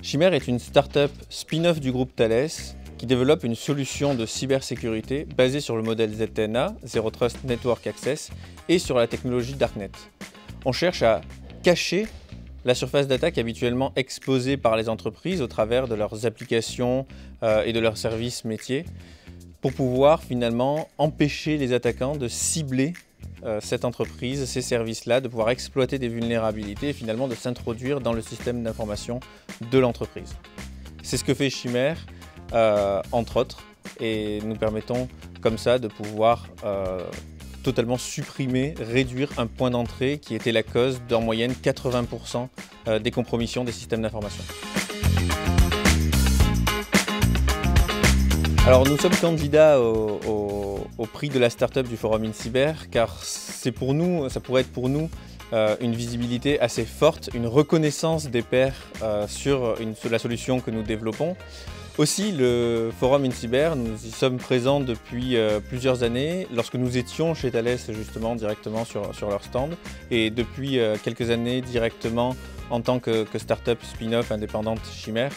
Chimère est une start-up spin-off du groupe Thales qui développe une solution de cybersécurité basée sur le modèle ZTNA, Zero Trust Network Access, et sur la technologie Darknet. On cherche à cacher la surface d'attaque habituellement exposée par les entreprises au travers de leurs applications et de leurs services métiers pour pouvoir finalement empêcher les attaquants de cibler cette entreprise, ces services-là, de pouvoir exploiter des vulnérabilités et finalement de s'introduire dans le système d'information de l'entreprise. C'est ce que fait Chimère, entre autres, et nous permettons comme ça de pouvoir totalement supprimer, réduire un point d'entrée qui était la cause d'en moyenne 80% des compromissions des systèmes d'information. Alors nous sommes candidats au prix de la start-up du Forum InCyber car c'est pour nous, ça pourrait être pour nous une visibilité assez forte, une reconnaissance des pairs sur la solution que nous développons. Aussi, le Forum InCyber, nous y sommes présents depuis plusieurs années, lorsque nous étions chez Thales justement directement sur leur stand, et depuis quelques années directement en tant que start-up spin-off indépendante Chimère.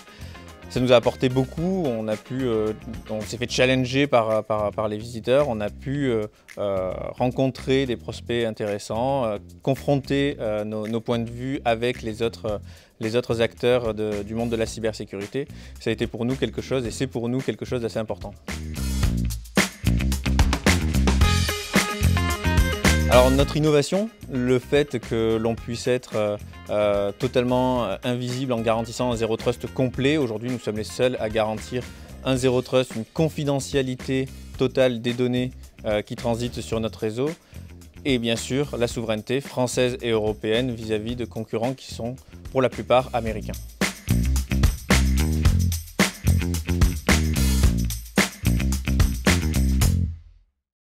Ça nous a apporté beaucoup, on s'est fait challenger par les visiteurs, on a pu rencontrer des prospects intéressants, confronter nos points de vue avec les autres acteurs du monde de la cybersécurité. Ça a été pour nous quelque chose et c'est pour nous quelque chose d'assez important. Alors notre innovation, le fait que l'on puisse être totalement invisible en garantissant un Zero Trust complet. Aujourd'hui, nous sommes les seuls à garantir un Zero Trust, une confidentialité totale des données qui transitent sur notre réseau. Et bien sûr, la souveraineté française et européenne vis-à-vis de concurrents qui sont pour la plupart américains.